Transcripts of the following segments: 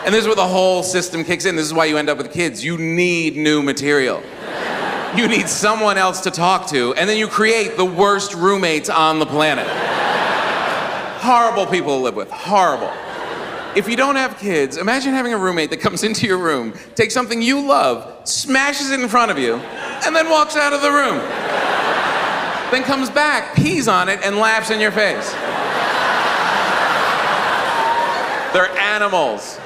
And this is where the whole system kicks in. This is why you end up with kids. You need new material. You need someone else to talk to, and then you create the worst roommates on the planet. Horrible people to live with, horrible. If you don't have kids, imagine having a roommate that comes into your room, takes something you love, smashes it in front of you, and then walks out of the room. Then comes back, pees on it, and laughs in your face. They're animals.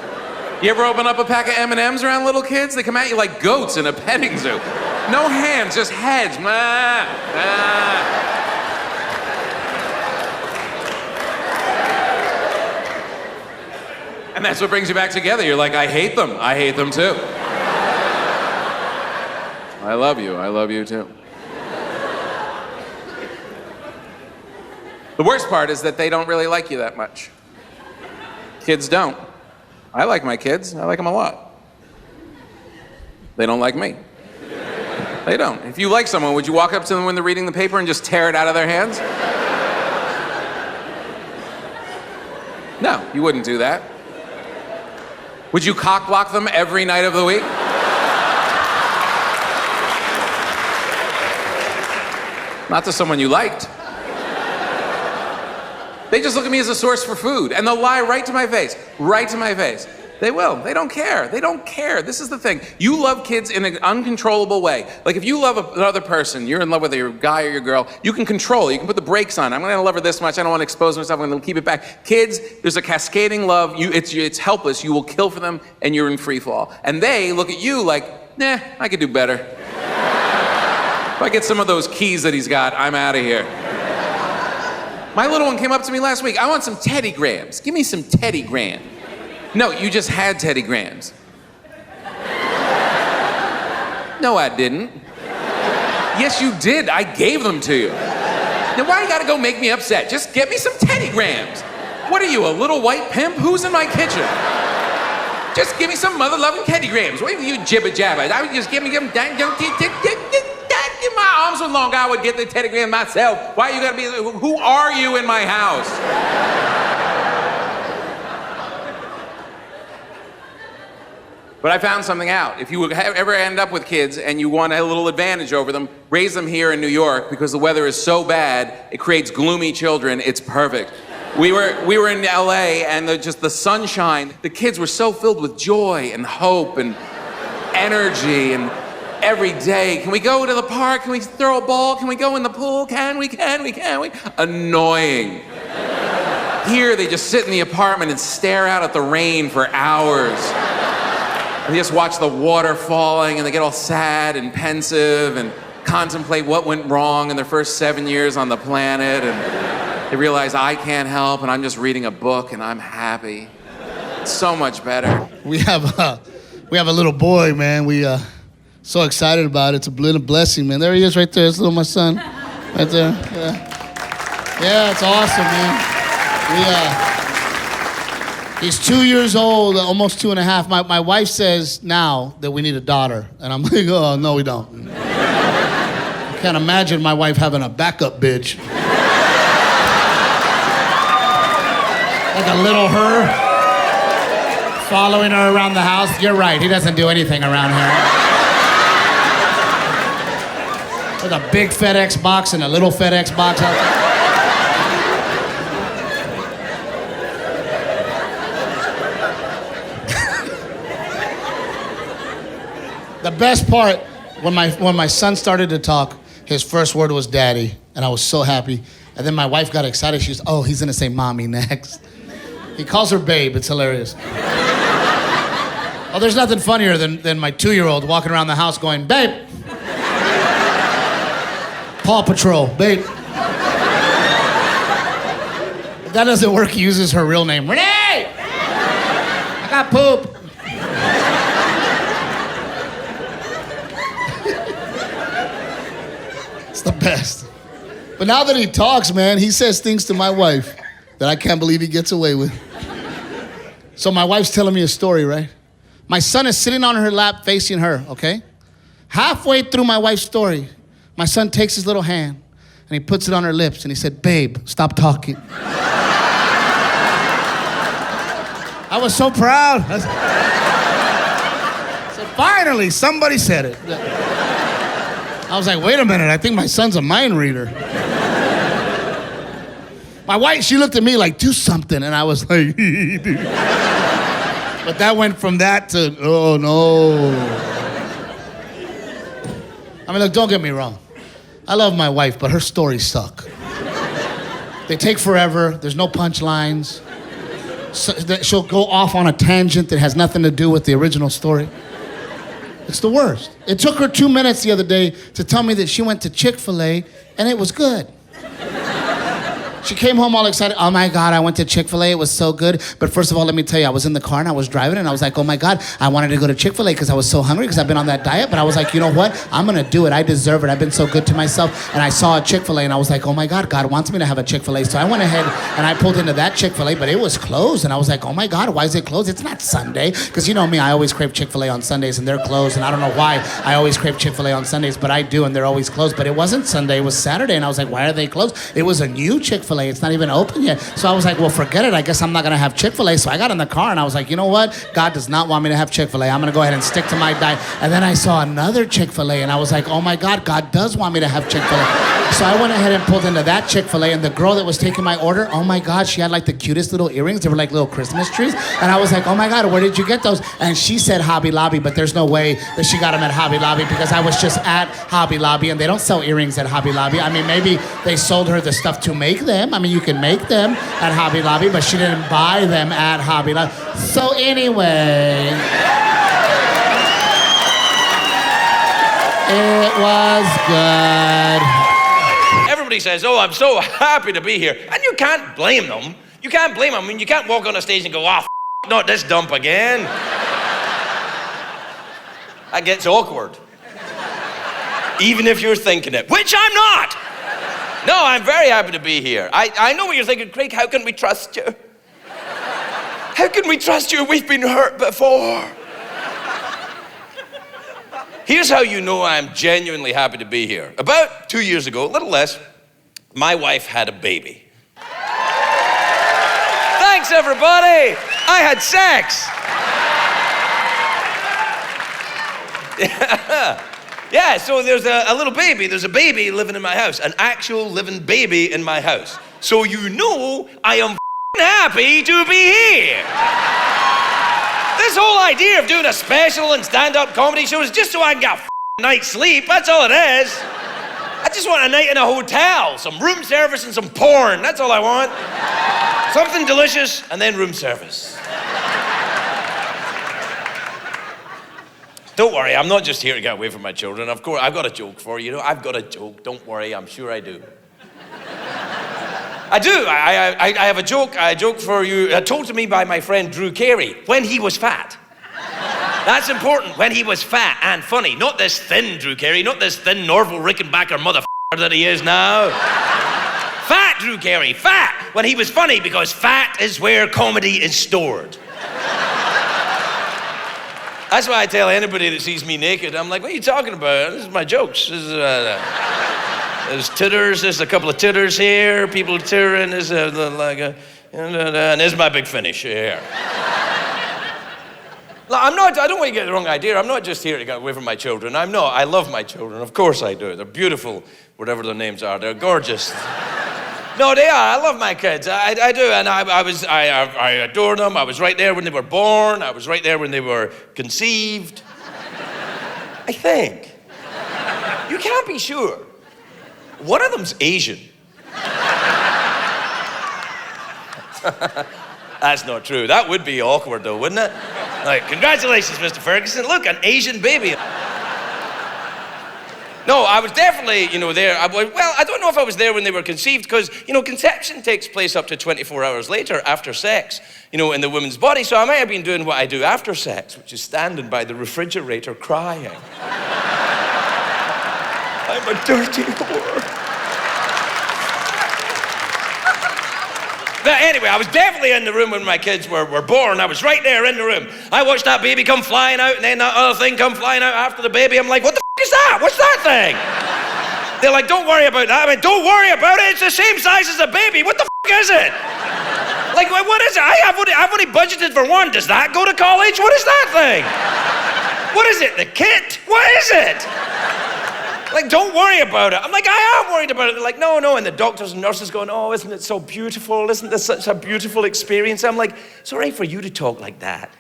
You ever open up a pack of M&Ms around little kids? They come at you like goats in a petting zoo. No hands, just heads. And that's what brings you back together. You're like, I hate them. I hate them too. I love you. I love you too. The worst part is that they don't really like you that much. Kids don't. I like my kids. I like them a lot. They don't like me. They don't. If you like someone, would you walk up to them when they're reading the paper and just tear it out of their hands? No, you wouldn't do that. Would you cock block them every night of the week? Not to someone you liked. They just look at me as a source for food, and they'll lie right to my face. Right to my face. They will. They don't care. They don't care. This is the thing. You love kids in an uncontrollable way. Like if you love another person, you're in love with your guy or your girl, you can control it. You can put the brakes on. I'm going to love her this much. I don't want to expose myself. I'm going to keep it back. Kids, there's a cascading love. It's helpless. You will kill for them, and you're in free fall. And they look at you like, nah, I could do better. If I get some of those keys that he's got, I'm out of here. My little one came up to me last week. I want some Teddy Grahams. Give me some Teddy Grahams. No, you just had Teddy Grahams. No, I didn't. Yes, you did. I gave them to you. Now, why you gotta go make me upset? Just get me some Teddy Grahams. What are you, a little white pimp? Who's in my kitchen? Just give me some mother-loving Teddy Grahams. What are you jibber-jabber? I would just give me them. If my arms were long, I would get the Teddy Grahams myself. Why you gotta be? Who are you in my house? But I found something out. If you ever end up with kids and you want a little advantage over them, raise them here in New York because the weather is so bad, it creates gloomy children. It's perfect. We were in LA and just the sunshine, the kids were so filled with joy and hope and energy and every day. Can we go to the park? Can we throw a ball? Can we go in the pool? Can we? Annoying. Here they just sit in the apartment and stare out at the rain for hours. They just watch the water falling and they get all sad and pensive and contemplate what went wrong in their first 7 years on the planet, and they realize I can't help and I'm just reading a book and I'm happy. It's so much better. We have a little boy, man. We so excited about it. It's a blessing, man. There he is right there. It's little my son right there. Yeah, it's awesome, man. He's 2 years old, almost 2.5. My wife says now that we need a daughter. And I'm like, oh, no, we don't. I can't imagine my wife having a backup bitch. Like a little her following her around the house. You're right, he doesn't do anything around here. With a big FedEx box and a little FedEx box out there. The best part, when my son started to talk, his first word was daddy, and I was so happy. And then my wife got excited. She was, oh, he's gonna say mommy next. He calls her babe. It's hilarious. Oh, there's nothing funnier than my 2-year-old walking around the house going, babe. Paw Patrol, babe. If that doesn't work, he uses her real name. Renee! I got poop. It's the best. But now that he talks, man, he says things to my wife that I can't believe he gets away with. So my wife's telling me a story, right? My son is sitting on her lap facing her, okay? Halfway through my wife's story, my son takes his little hand and he puts it on her lips and he said, babe, stop talking. I was so proud. I said, finally, somebody said it. I was like, wait a minute, I think my son's a mind reader. My wife, she looked at me like, do something, and I was like, dude. But that went from that to, oh no. I mean, look, don't get me wrong. I love my wife, but her stories suck. They take forever, there's no punchlines. She'll go off on a tangent that has nothing to do with the original story. It's the worst. It took her 2 minutes the other day to tell me that she went to Chick-fil-A and it was good. She came home all excited. Oh my God, I went to Chick-fil-A, it was so good. But first of all, let me tell you, I was in the car and I was driving and I was like, oh my God, I wanted to go to Chick-fil-A because I was so hungry because I've been on that diet. But I was like, you know what? I'm gonna do it, I deserve it. I've been so good to myself. And I saw a Chick-fil-A and I was like, oh my God, God wants me to have a Chick-fil-A. So I went ahead and I pulled into that Chick-fil-A, but it was closed. And I was like, oh my God, why is it closed? It's not Sunday. Because you know me, I always crave Chick-fil-A on Sundays and they're closed. And I don't know why I always crave Chick-fil-A on Sundays, but I do and they're always closed. But it wasn't Sunday, it was Saturday. And I was like, why are they closed? It was a new Chick-fil-A, it's not even open yet. So I was like, well, forget it. I guess I'm not gonna have Chick-fil-A. So I got in the car and I was like, you know what? God does not want me to have Chick-fil-A. I'm gonna go ahead and stick to my diet. And then I saw another Chick-fil-A and I was like, oh my God, God does want me to have Chick-fil-A. So I went ahead and pulled into that Chick-fil-A and the girl that was taking my order, oh my God, she had like the cutest little earrings. They were like little Christmas trees. And I was like, oh my God, where did you get those? And she said Hobby Lobby, but there's no way that she got them at Hobby Lobby because I was just at Hobby Lobby and they don't sell earrings at Hobby Lobby. I mean, maybe they sold her the stuff to make them. I mean, you can make them at Hobby Lobby, but she didn't buy them at Hobby Lobby. So anyway, it was good. Everybody says, oh, I'm so happy to be here. And you can't blame them. You can't blame them. I mean, you can't walk on a stage and go, oh, not this dump again. That gets awkward. Even if you're thinking it, which I'm not. No, I'm very happy to be here. I know what you're thinking, Craig, how can we trust you? How can we trust you? We've been hurt before. Here's how you know I'm genuinely happy to be here. About 2 years ago, a little less, my wife had a baby. Thanks, everybody. I had sex. Yeah, so there's a little baby. There's a baby living in my house, an actual living baby in my house. So you know I am happy to be here. This whole idea of doing a special and stand-up comedy show is just so I can get a night's sleep. That's all it is. I just want a night in a hotel, some room service and some porn. That's all I want. Something delicious and then room service. Don't worry, I'm not just here to get away from my children. Of course, I've got a joke for you. I've got a joke. Don't worry, I'm sure I do. I do. I have a joke for you, told to me by my friend Drew Carey when he was fat. That's important, when he was fat and funny. Not this thin Drew Carey, not this thin Norval Rickenbacker motherfucker that he is now. Fat Drew Carey, fat when he was funny because fat is where comedy is stored. That's why I tell anybody that sees me naked, I'm like, what are you talking about? This is my jokes. This is, there's titters, there's a couple of titters here, people tittering, there's and there's my big finish here. No, I don't want you to get the wrong idea. I'm not just here to get away from my children. I'm not. I love my children. Of course I do. They're beautiful, whatever their names are. They're gorgeous. No, they are. I love my kids. I do. And I adore them. I was right there when they were born. I was right there when they were conceived. I think. You can't be sure. One of them's Asian. That's not true. That would be awkward though, wouldn't it? Like, congratulations, Mr. Ferguson. Look, an Asian baby. No, I was definitely, there. Well, I don't know if I was there when they were conceived because, conception takes place up to 24 hours later after sex, in the woman's body. So I might have been doing what I do after sex, which is standing by the refrigerator crying. I'm a dirty whore. But anyway, I was definitely in the room when my kids were born. I was right there in the room. I watched that baby come flying out and then that other thing come flying out after the baby. I'm like, what the is that? What's that thing? They're like, don't worry about that. I mean, don't worry about it. It's the same size as a baby. What the is it? Like, what is it? I've only budgeted for one. Does that go to college? What is that thing? What is it? The kit? What is it? Like, don't worry about it. I'm like, I am worried about it. They're like, no. And the doctors and nurses going, oh, isn't it so beautiful? Isn't this such a beautiful experience? I'm like, it's all right for you to talk like that.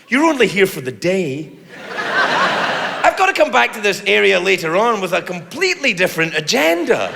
You're only here for the day. I've got to come back to this area later on with a completely different agenda.